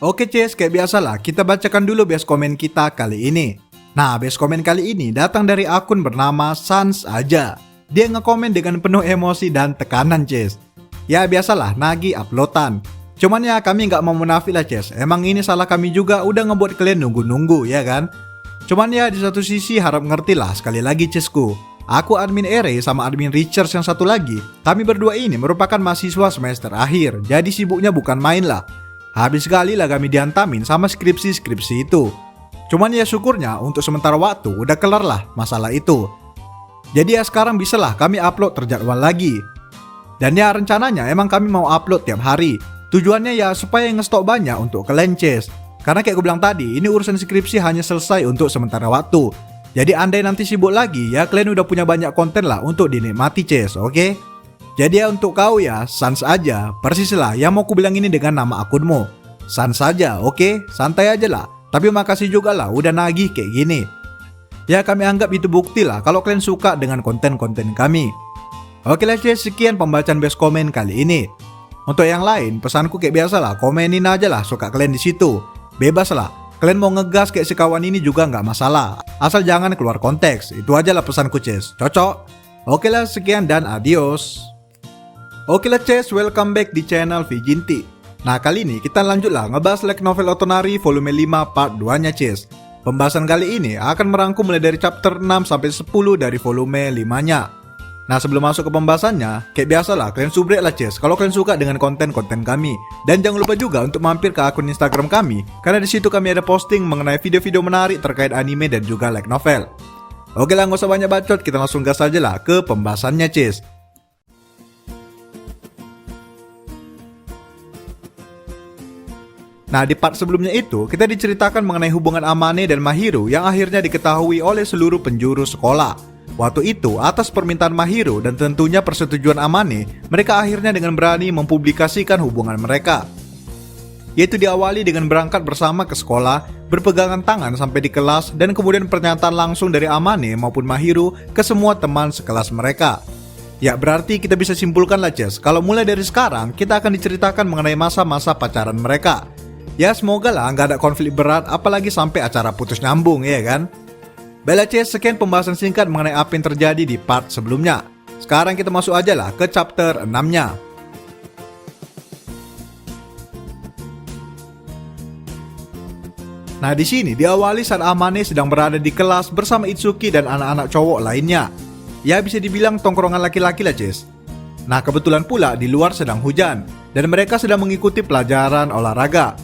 Oke Ces, kayak biasalah kita bacakan dulu base komen kita kali ini. Nah, base komen kali ini datang dari akun bernama Sans Aja. Dia ngekomen dengan penuh emosi dan tekanan Ces. Ya biasalah, nagih uploadan. Cuman ya kami nggak mau munafik lah Ces. Emang ini salah kami juga udah ngebuat kalian nunggu-nunggu ya kan. Cuman ya di satu sisi harap ngerti lah sekali lagi Cesku. Aku admin Ere sama admin Richards yang satu lagi. Kami berdua ini merupakan mahasiswa semester akhir. Jadi sibuknya bukan main lah. Habis sekali lah kami diantamin sama skripsi-skripsi itu. Cuman ya syukurnya untuk sementara waktu udah kelar lah masalah itu. Jadi ya sekarang bisalah kami upload terjadwal lagi. Dan ya rencananya emang kami mau upload tiap hari. Tujuannya ya supaya ngestok banyak untuk kalian Ces. Karena kayak gue bilang tadi, ini urusan skripsi hanya selesai untuk sementara waktu. Jadi andai nanti sibuk lagi ya kalian udah punya banyak konten lah untuk dinikmati Ces, oke? Jadi ya untuk kau ya, sans aja, persis lah yang mau ku bilang ini dengan nama akunmu. Sans aja, oke? Santai aja lah. Tapi makasih juga lah udah nagih kayak gini. Ya kami anggap itu bukti lah kalau kalian suka dengan konten-konten kami. Oke lah Ces, sekian pembacaan base komen kali ini. Untuk yang lain, pesanku kayak biasa lah, komenin aja lah suka kalian di situ. Bebas lah, kalian mau ngegas kayak si kawan ini juga nggak masalah. Asal jangan keluar konteks, itu aja lah pesanku Ces. Cocok? Oke lah, sekian dan adios. Oke lah Ces, welcome back di channel Vijinti. Nah kali ini kita lanjut lah ngebahas light novel Otonari volume 5 part 2 nya Ces. Pembahasan kali ini akan merangkum mulai dari chapter 6 sampai 10 dari volume 5 nya. Nah sebelum masuk ke pembahasannya, kayak biasa lah kalian subrek lah Ces kalau kalian suka dengan konten-konten kami. Dan jangan lupa juga untuk mampir ke akun Instagram kami, karena di situ kami ada posting mengenai video-video menarik terkait anime dan juga light novel. Oke lah, nggak usah banyak bacot, kita langsung gas aja lah ke pembahasannya Ces. Nah di part sebelumnya itu kita diceritakan mengenai hubungan Amane dan Mahiro yang akhirnya diketahui oleh seluruh penjuru sekolah. Waktu itu atas permintaan Mahiro dan tentunya persetujuan Amane, mereka akhirnya dengan berani mempublikasikan hubungan mereka. Yaitu diawali dengan berangkat bersama ke sekolah, berpegangan tangan sampai di kelas, dan kemudian pernyataan langsung dari Amane maupun Mahiro ke semua teman sekelas mereka. Ya berarti kita bisa simpulkan lah Ces, kalau mulai dari sekarang kita akan diceritakan mengenai masa-masa pacaran mereka. Ya semoga lah nggak ada konflik berat apalagi sampai acara putus nyambung ya kan. Baiklah Ces, sekian pembahasan singkat mengenai apa yang terjadi di part sebelumnya. Sekarang kita masuk aja lah ke chapter 6 nya. Nah di sini diawali saat Amane sedang berada di kelas bersama Itsuki dan anak-anak cowok lainnya. Ya bisa dibilang tongkrongan laki-laki lah Ces. Nah kebetulan pula di luar sedang hujan dan mereka sedang mengikuti pelajaran olahraga.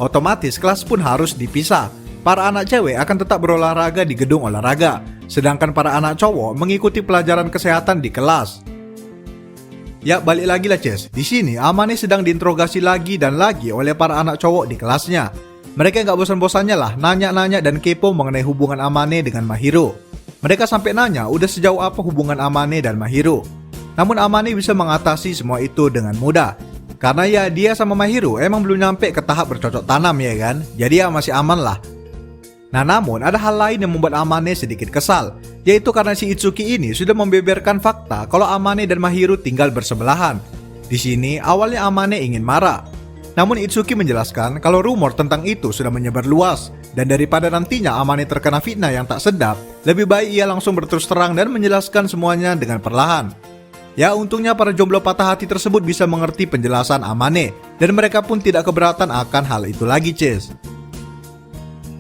Otomatis kelas pun harus dipisah. Para anak cewek akan tetap berolahraga di gedung olahraga, sedangkan para anak cowok mengikuti pelajaran kesehatan di kelas. Ya balik lagi lah Ces, di sini Amane sedang diinterogasi lagi dan lagi oleh para anak cowok di kelasnya. Mereka nggak bosan-bosannya lah nanya-nanya dan kepo mengenai hubungan Amane dengan Mahiro. Mereka sampai nanya udah sejauh apa hubungan Amane dan Mahiro. Namun Amane bisa mengatasi semua itu dengan mudah. Karena ya dia sama Mahiro emang belum nyampe ke tahap bercocok tanam ya kan. Jadi ya masih aman lah. Nah namun ada hal lain yang membuat Amane sedikit kesal. Yaitu karena si Itsuki ini sudah membeberkan fakta kalau Amane dan Mahiro tinggal bersebelahan. Di sini awalnya Amane ingin marah. Namun Itsuki menjelaskan kalau rumor tentang itu sudah menyebar luas. Dan daripada nantinya Amane terkena fitnah yang tak sedap, lebih baik ia langsung berterus terang dan menjelaskan semuanya dengan perlahan. Ya untungnya para jomblo patah hati tersebut bisa mengerti penjelasan Amane. Dan mereka pun tidak keberatan akan hal itu lagi Ces.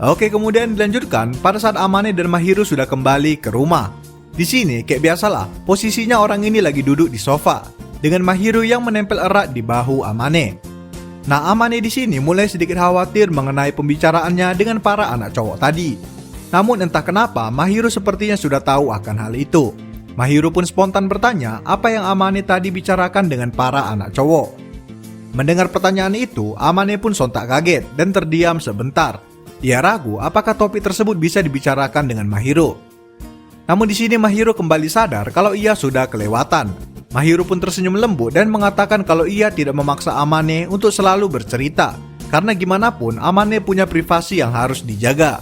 Oke kemudian dilanjutkan pada saat Amane dan Mahiro sudah kembali ke rumah. Di sini kayak biasalah posisinya orang ini lagi duduk di sofa. Dengan Mahiro yang menempel erat di bahu Amane. Nah Amane di sini mulai sedikit khawatir mengenai pembicaraannya dengan para anak cowok tadi. Namun entah kenapa Mahiro sepertinya sudah tahu akan hal itu. Mahiro pun spontan bertanya apa yang Amane tadi bicarakan dengan para anak cowok. Mendengar pertanyaan itu, Amane pun sontak kaget dan terdiam sebentar. Ia ragu apakah topik tersebut bisa dibicarakan dengan Mahiro. Namun di sini Mahiro kembali sadar kalau ia sudah kelewatan. Mahiro pun tersenyum lembut dan mengatakan kalau ia tidak memaksa Amane untuk selalu bercerita. Karena gimana pun Amane punya privasi yang harus dijaga.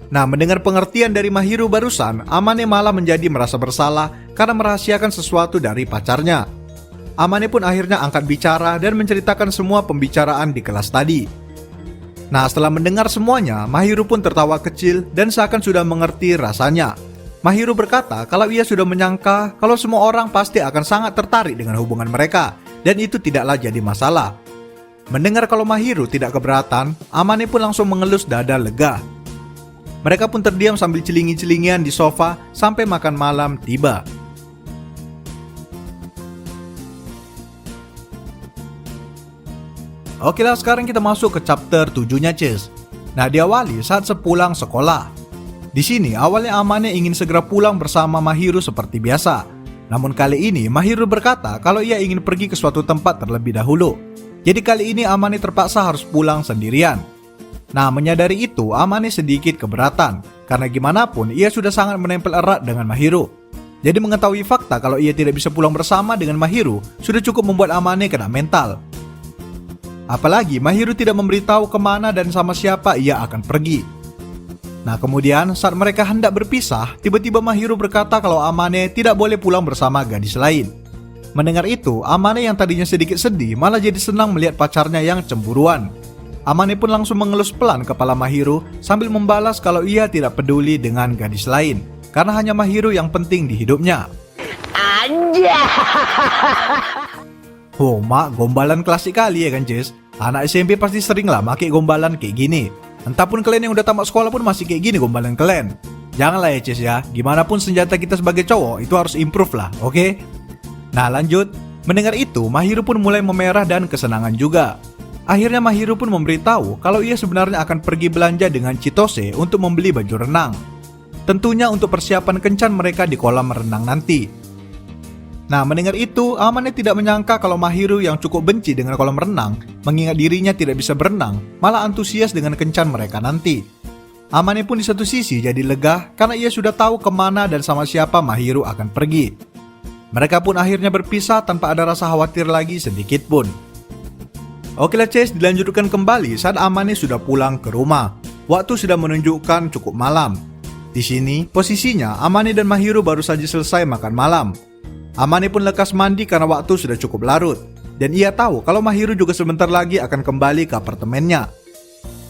Nah mendengar pengertian dari Mahiro barusan, Amane malah menjadi merasa bersalah karena merahasiakan sesuatu dari pacarnya. Amane pun akhirnya angkat bicara dan menceritakan semua pembicaraan di kelas tadi. Nah, setelah mendengar semuanya, Mahiru pun tertawa kecil dan seakan sudah mengerti rasanya. Mahiru berkata kalau ia sudah menyangka kalau semua orang pasti akan sangat tertarik dengan hubungan mereka, dan itu tidaklah jadi masalah. Mendengar kalau Mahiru tidak keberatan, Amane pun langsung mengelus dada lega. Mereka pun terdiam sambil celingi-celingian di sofa sampai makan malam tiba. Oke lah, sekarang kita masuk ke chapter 7-nya, Cis. Nah, diawali saat sepulang sekolah. Di sini awalnya Amane ingin segera pulang bersama Mahiru seperti biasa. Namun kali ini Mahiru berkata kalau ia ingin pergi ke suatu tempat terlebih dahulu. Jadi kali ini Amane terpaksa harus pulang sendirian. Nah, menyadari itu Amane sedikit keberatan, karena gimana pun ia sudah sangat menempel erat dengan Mahiru. Jadi mengetahui fakta kalau ia tidak bisa pulang bersama dengan Mahiru sudah cukup membuat Amane kena mental. Apalagi Mahiru tidak memberitahu kemana dan sama siapa ia akan pergi. Nah, kemudian saat mereka hendak berpisah, tiba-tiba Mahiru berkata kalau Amane tidak boleh pulang bersama gadis lain. Mendengar itu, Amane yang tadinya sedikit sedih malah jadi senang melihat pacarnya yang cemburuan. Amane pun langsung mengelus pelan kepala Mahiru sambil membalas kalau ia tidak peduli dengan gadis lain, karena hanya Mahiru yang penting di hidupnya. Anjay. Oh, mak, gombalan klasik kali ya kan, Jess? Anak SMP pasti sering lah pakai gombalan kayak gini. Entah pun kalian yang udah tamat sekolah pun masih kayak gini gombalan kalian. Janganlah ya, Jess ya. Gimana pun senjata kita sebagai cowok itu harus improve lah, oke? Nah, lanjut. Mendengar itu, Mahiru pun mulai memerah dan kesenangan juga. Akhirnya Mahiru pun memberitahu kalau ia sebenarnya akan pergi belanja dengan Chitose untuk membeli baju renang. Tentunya untuk persiapan kencan mereka di kolam renang nanti. Nah, mendengar itu, Amane tidak menyangka kalau Mahiru yang cukup benci dengan kolam renang, mengingat dirinya tidak bisa berenang, malah antusias dengan kencan mereka nanti. Amane pun di satu sisi jadi lega karena ia sudah tahu kemana dan sama siapa Mahiru akan pergi. Mereka pun akhirnya berpisah tanpa ada rasa khawatir lagi sedikit pun. Oke lah, Chase, dilanjutkan kembali saat Amane sudah pulang ke rumah. Waktu sudah menunjukkan cukup malam. Di sini, posisinya Amane dan Mahiru baru saja selesai makan malam. Amane pun lekas mandi karena waktu sudah cukup larut. Dan ia tahu kalau Mahiru juga sebentar lagi akan kembali ke apartemennya.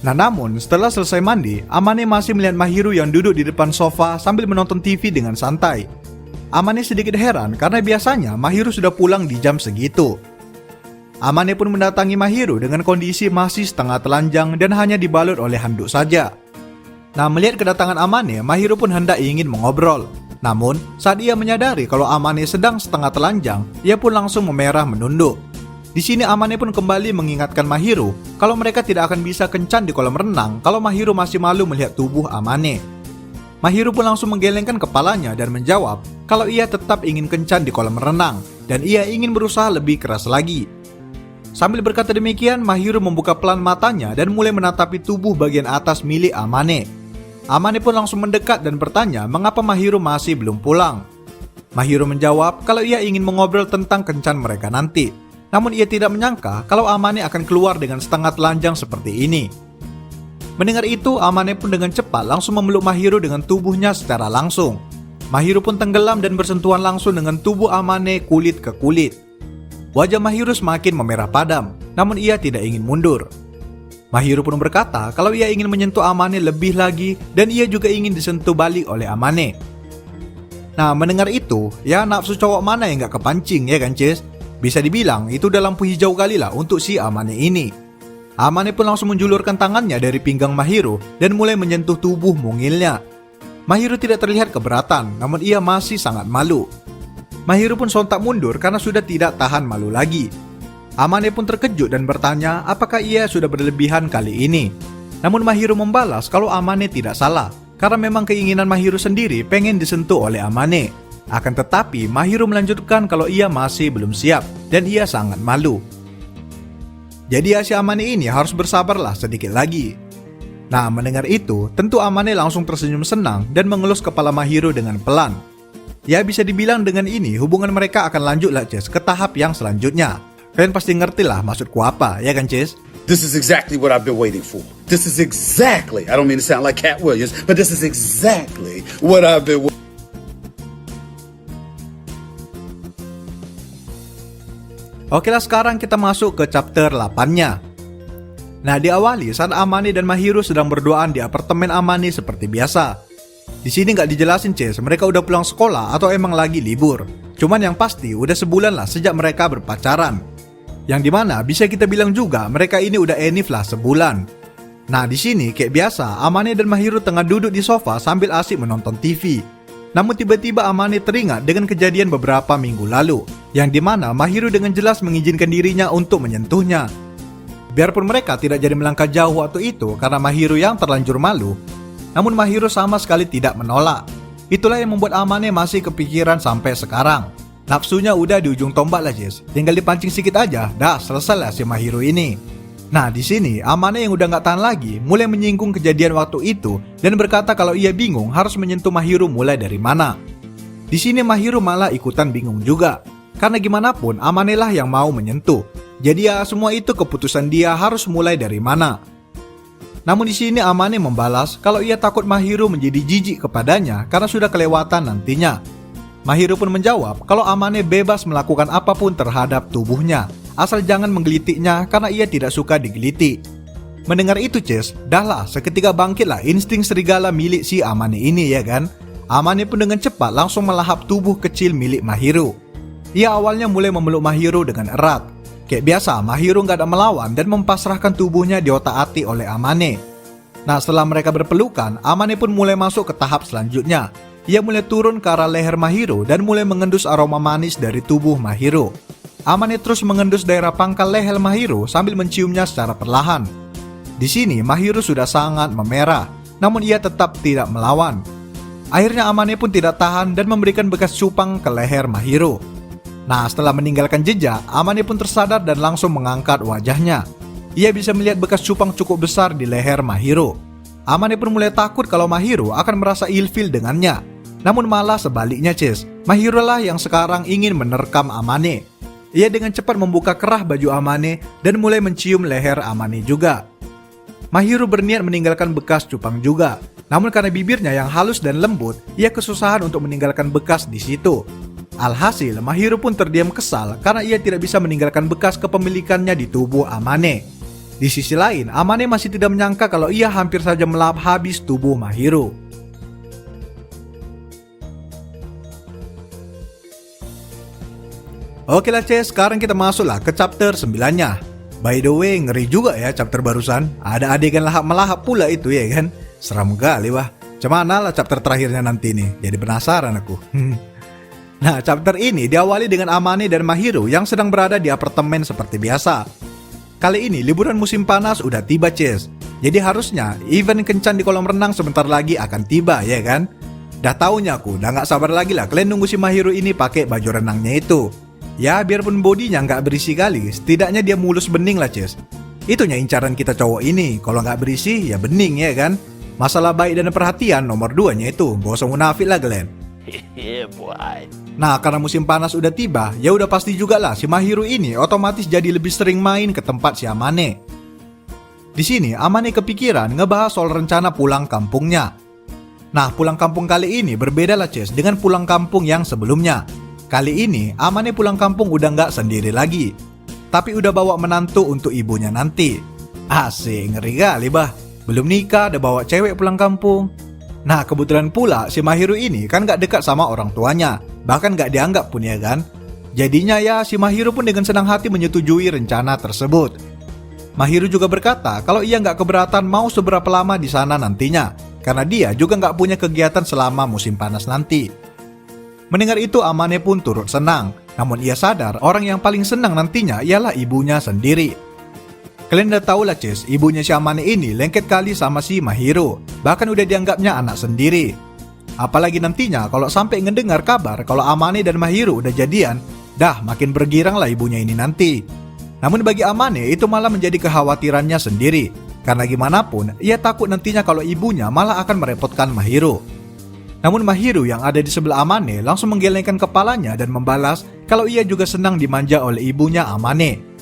Nah, namun setelah selesai mandi, Amane masih melihat Mahiru yang duduk di depan sofa sambil menonton TV dengan santai. Amane sedikit heran karena biasanya Mahiru sudah pulang di jam segitu. Amane pun mendatangi Mahiru dengan kondisi masih setengah telanjang dan hanya dibalut oleh handuk saja. Nah, melihat kedatangan Amane, Mahiru pun hendak ingin mengobrol. Namun, saat ia menyadari kalau Amane sedang setengah telanjang, ia pun langsung memerah menunduk. Di sini Amane pun kembali mengingatkan Mahiru kalau mereka tidak akan bisa kencan di kolam renang kalau Mahiru masih malu melihat tubuh Amane. Mahiru pun langsung menggelengkan kepalanya dan menjawab kalau ia tetap ingin kencan di kolam renang dan ia ingin berusaha lebih keras lagi. Sambil berkata demikian, Mahiru membuka pelan matanya dan mulai menatapi tubuh bagian atas milik Amane. Amane pun langsung mendekat dan bertanya mengapa Mahiru masih belum pulang. Mahiru menjawab kalau ia ingin mengobrol tentang kencan mereka nanti. Namun ia tidak menyangka kalau Amane akan keluar dengan setengah telanjang seperti ini. Mendengar itu, Amane pun dengan cepat langsung memeluk Mahiru dengan tubuhnya secara langsung. Mahiru pun tenggelam dan bersentuhan langsung dengan tubuh Amane kulit ke kulit. Wajah Mahiru semakin memerah padam, namun ia tidak ingin mundur. Mahiru pun berkata kalau ia ingin menyentuh Amane lebih lagi dan ia juga ingin disentuh balik oleh Amane. Nah, mendengar itu, ya nafsu cowok mana yang gak kepancing ya kan, Cis? Bisa dibilang itu udah lampu hijau kali lah untuk si Amane ini. Amane pun langsung menjulurkan tangannya dari pinggang Mahiru dan mulai menyentuh tubuh mungilnya. Mahiru tidak terlihat keberatan, namun ia masih sangat malu. Mahiru pun sontak mundur karena sudah tidak tahan malu lagi. Amane pun terkejut dan bertanya apakah ia sudah berlebihan kali ini. Namun Mahiru membalas kalau Amane tidak salah, karena memang keinginan Mahiru sendiri pengen disentuh oleh Amane. Akan tetapi Mahiru melanjutkan kalau ia masih belum siap dan ia sangat malu. Jadi si Amane ini harus bersabarlah sedikit lagi. Nah, mendengar itu, tentu Amane langsung tersenyum senang dan mengelus kepala Mahiru dengan pelan. Ya, bisa dibilang dengan ini hubungan mereka akan lanjutlah, Cis, ke tahap yang selanjutnya. Kalian pasti ngerti lah maksudku apa, ya kan, Cis? This is exactly what I've been waiting for. This is exactly, I don't mean to sound like Cat Williams, but this is exactly what I've been Oke lah, sekarang kita masuk ke chapter 8-nya. Nah, diawali saat Amane dan Mahiru sedang berduaan di apartemen Amane seperti biasa. Di sini nggak dijelasin Ces, mereka udah pulang sekolah atau emang lagi libur. Cuman yang pasti udah sebulan lah sejak mereka berpacaran. Yang dimana bisa kita bilang juga mereka ini udah enif lah sebulan. Nah, di sini kayak biasa Amane dan Mahiru tengah duduk di sofa sambil asik menonton TV. Namun tiba-tiba Amane teringat dengan kejadian beberapa minggu lalu, yang dimana Mahiru dengan jelas mengizinkan dirinya untuk menyentuhnya. Biarpun mereka tidak jadi melangkah jauh waktu itu karena Mahiru yang terlanjur malu, namun Mahiru sama sekali tidak menolak. Itulah yang membuat Amane masih kepikiran sampai sekarang. Nafsunya udah di ujung tombak lah Jess, tinggal dipancing sedikit aja, dah selesai lah si Mahiru ini. Nah, di sini Amane yang udah nggak tahan lagi mulai menyinggung kejadian waktu itu dan berkata kalau ia bingung harus menyentuh Mahiru mulai dari mana. Di sini Mahiru malah ikutan bingung juga, karena gimana pun Amane lah yang mau menyentuh. Jadi ya semua itu keputusan dia harus mulai dari mana. Namun di sini Amane membalas kalau ia takut Mahiru menjadi jijik kepadanya karena sudah kelewatan nantinya. Mahiru pun menjawab kalau Amane bebas melakukan apapun terhadap tubuhnya, asal jangan menggelitiknya karena ia tidak suka digeliti. Mendengar itu Ces, dahlah seketika bangkitlah insting serigala milik si Amane ini ya kan. Amane pun dengan cepat langsung melahap tubuh kecil milik Mahiru. Ia awalnya mulai memeluk Mahiru dengan erat. Kayak biasa Mahiru gak ada melawan dan mempasrahkan tubuhnya diotak-atik oleh Amane. Nah, setelah mereka berpelukan, Amane pun mulai masuk ke tahap selanjutnya. Ia mulai turun ke arah leher Mahiru dan mulai mengendus aroma manis dari tubuh Mahiru. Amane terus mengendus daerah pangkal leher Mahiru sambil menciumnya secara perlahan. Di sini Mahiru sudah sangat memerah, namun ia tetap tidak melawan. Akhirnya Amane pun tidak tahan dan memberikan bekas cupang ke leher Mahiru. Nah, setelah meninggalkan jejak, Amane pun tersadar dan langsung mengangkat wajahnya. Ia bisa melihat bekas cupang cukup besar di leher Mahiru. Amane pun mulai takut kalau Mahiru akan merasa ilfil dengannya. Namun malah sebaliknya Ces, Mahiru lah yang sekarang ingin menerkam Amane. Ia dengan cepat membuka kerah baju Amane dan mulai mencium leher Amane juga. Mahiru berniat meninggalkan bekas cupang juga, namun karena bibirnya yang halus dan lembut, ia kesusahan untuk meninggalkan bekas di situ. Alhasil, Mahiru pun terdiam kesal karena ia tidak bisa meninggalkan bekas kepemilikannya di tubuh Amane. Di sisi lain, Amane masih tidak menyangka kalau ia hampir saja melahap habis tubuh Mahiru. Oke lah Ces, sekarang kita masuklah ke chapter 9-nya. By the way, ngeri juga ya chapter barusan. Ada adegan lahap-melahap pula itu ya kan. Seram kali wah. Cemana lah chapter terakhirnya nanti nih. Jadi penasaran aku. Nah, chapter ini diawali dengan Amane dan Mahiru yang sedang berada di apartemen seperti biasa. Kali ini liburan musim panas udah tiba Ces. Jadi harusnya event kencan di kolam renang sebentar lagi akan tiba ya kan. Dah taunya aku, udah gak sabar lagi lah kalian nunggu si Mahiru ini pakai baju renangnya itu. Ya biarpun bodinya nggak berisi kali, setidaknya dia mulus bening lah Ces. Itunya incaran kita cowok ini, kalau nggak berisi ya bening ya kan. Masalah baik dan perhatian nomor 2-nya itu, gak usah munafik lah kalian. Nah, karena musim panas udah tiba, ya udah pasti juga lah si Mahiru ini otomatis jadi lebih sering main ke tempat si Amane. Di sini Amane kepikiran ngebahas soal rencana pulang kampungnya. Nah, pulang kampung kali ini berbeda lah Ces dengan pulang kampung yang sebelumnya. Kali ini Amane pulang kampung udah nggak sendiri lagi, tapi udah bawa menantu untuk ibunya nanti. Asik, ngeri kali bah. Belum nikah udah bawa cewek pulang kampung. Nah, kebetulan pula si Mahiru ini kan nggak dekat sama orang tuanya, bahkan nggak dianggap pun ya kan. Jadinya ya si Mahiru pun dengan senang hati menyetujui rencana tersebut. Mahiru juga berkata kalau ia nggak keberatan mau seberapa lama di sana nantinya, karena dia juga nggak punya kegiatan selama musim panas nanti. Mendengar itu Amane pun turut senang, namun ia sadar orang yang paling senang nantinya ialah ibunya sendiri. Kalian udah tahu lah Ces, ibunya si Amane ini lengket kali sama si Mahiru, bahkan udah dianggapnya anak sendiri. Apalagi nantinya kalau sampai ngedengar kabar kalau Amane dan Mahiru udah jadian, dah makin bergirang lah ibunya ini nanti. Namun bagi Amane itu malah menjadi kekhawatirannya sendiri, karena gimana pun ia takut nantinya kalau ibunya malah akan merepotkan Mahiru. Namun Mahiru yang ada di sebelah Amane langsung menggelengkan kepalanya dan membalas kalau ia juga senang dimanja oleh ibunya Amane.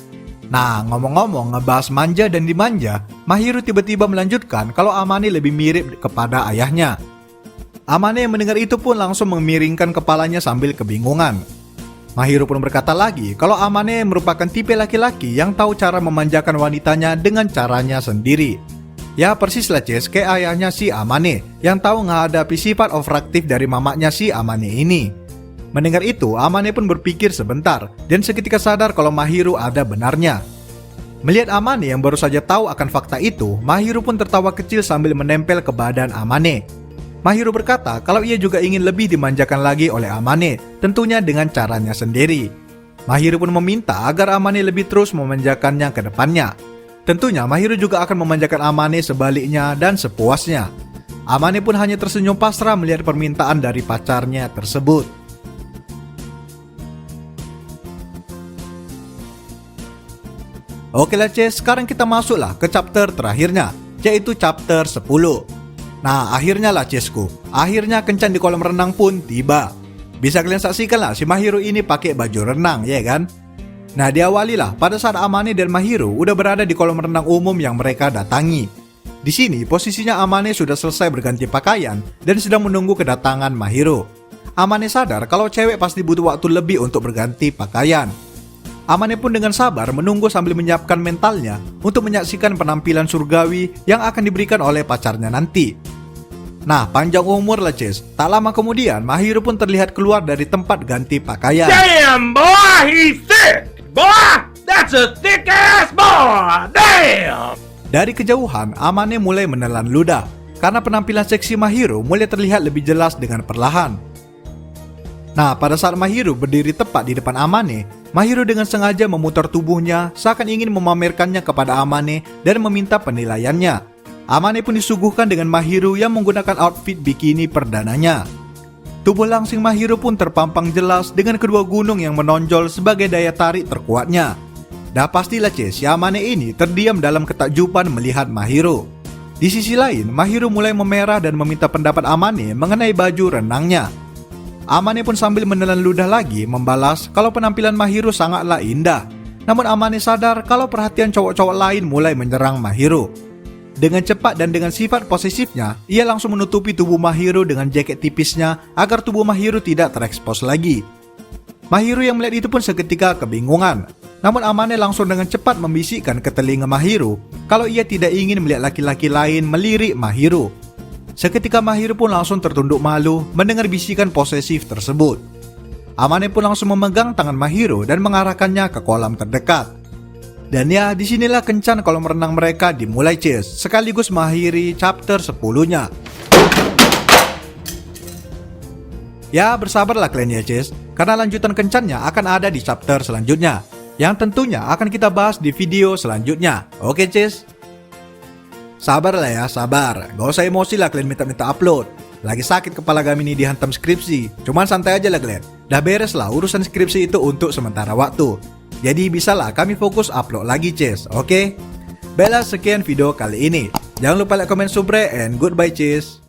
Nah, ngomong-ngomong ngebahas manja dan dimanja, Mahiru tiba-tiba melanjutkan kalau Amane lebih mirip kepada ayahnya. Amane yang mendengar itu pun langsung memiringkan kepalanya sambil kebingungan. Mahiro pun berkata lagi kalau Amane merupakan tipe laki-laki yang tahu cara memanjakan wanitanya dengan caranya sendiri. Ya persis lah Ces, kayak ayahnya si Amane yang tahu menghadapi sifat overaktif dari mamanya si Amane ini. Mendengar itu, Amane pun berpikir sebentar dan seketika sadar kalau Mahiro ada benarnya. Melihat Amane yang baru saja tahu akan fakta itu, Mahiro pun tertawa kecil sambil menempel ke badan Amane. Mahiro berkata kalau ia juga ingin lebih dimanjakan lagi oleh Amane, tentunya dengan caranya sendiri. Mahiro pun meminta agar Amane lebih terus memanjakannya ke depannya. Tentunya Mahiro juga akan memanjakan Amane sebaliknya dan sepuasnya. Amane pun hanya tersenyum pasrah melihat permintaan dari pacarnya tersebut. Oke lah Ces, sekarang kita masuklah ke chapter terakhirnya, yaitu chapter 10. Nah akhirnya lah Cesku, akhirnya kencan di kolam renang pun tiba. Bisa kalian saksikan lah si Mahiro ini pakai baju renang, ya kan? Nah diawali lah pada saat Amane dan Mahiro udah berada di kolam renang umum yang mereka datangi. Di sini posisinya Amane sudah selesai berganti pakaian dan sedang menunggu kedatangan Mahiro. Amane sadar kalau cewek pasti butuh waktu lebih untuk berganti pakaian. Amane pun dengan sabar menunggu sambil menyiapkan mentalnya untuk menyaksikan penampilan surgawi yang akan diberikan oleh pacarnya nanti. Nah panjang umur lah Ces, tak lama kemudian Mahiro pun terlihat keluar dari tempat ganti pakaian. Damn, boy, he's thick! Boy, that's a thick ass boy! Damn! Dari kejauhan, Amane mulai menelan ludah karena penampilan seksi Mahiro mulai terlihat lebih jelas dengan perlahan. Nah, pada saat Mahiro berdiri tepat di depan Amane, Mahiro dengan sengaja memutar tubuhnya seakan ingin memamerkannya kepada Amane dan meminta penilaiannya. Amane pun disuguhkan dengan Mahiro yang menggunakan outfit bikini perdananya. Tubuh langsing Mahiro pun terpampang jelas dengan kedua gunung yang menonjol sebagai daya tarik terkuatnya. Dah pastilah Ces, si Amane ini terdiam dalam ketakjuban melihat Mahiro. Di sisi lain, Mahiro mulai memerah dan meminta pendapat Amane mengenai baju renangnya. Amane pun sambil menelan ludah lagi membalas kalau penampilan Mahiro sangatlah indah. Namun Amane sadar kalau perhatian cowok-cowok lain mulai menyerang Mahiro. Dengan cepat dan dengan sifat posesifnya, ia langsung menutupi tubuh Mahiro dengan jaket tipisnya agar tubuh Mahiro tidak terekspos lagi. Mahiro yang melihat itu pun seketika kebingungan. Namun Amane langsung dengan cepat membisikkan ke telinga Mahiro kalau ia tidak ingin melihat laki-laki lain melirik Mahiro. Seketika Mahiro pun langsung tertunduk malu mendengar bisikan posesif tersebut. Amane pun langsung memegang tangan Mahiro dan mengarahkannya ke kolam terdekat. Dan ya, disinilah kencan kolam renang mereka dimulai Ces, sekaligus mengakhiri chapter 10-nya. Ya, bersabarlah kalian ya Ces, karena lanjutan kencannya akan ada di chapter selanjutnya, yang tentunya akan kita bahas di video selanjutnya. Oke Ces? Sabar lah ya, sabar. Gak usah emosi lah kalian minta-minta upload. Lagi sakit kepala kami ini dihantam skripsi. Cuman santai aja lah kalian. Dah beres lah urusan skripsi itu untuk sementara waktu. Jadi bisalah kami fokus upload lagi Ces, oke? Baiklah sekian video kali ini. Jangan lupa like, comment, subscribe, and goodbye Ces.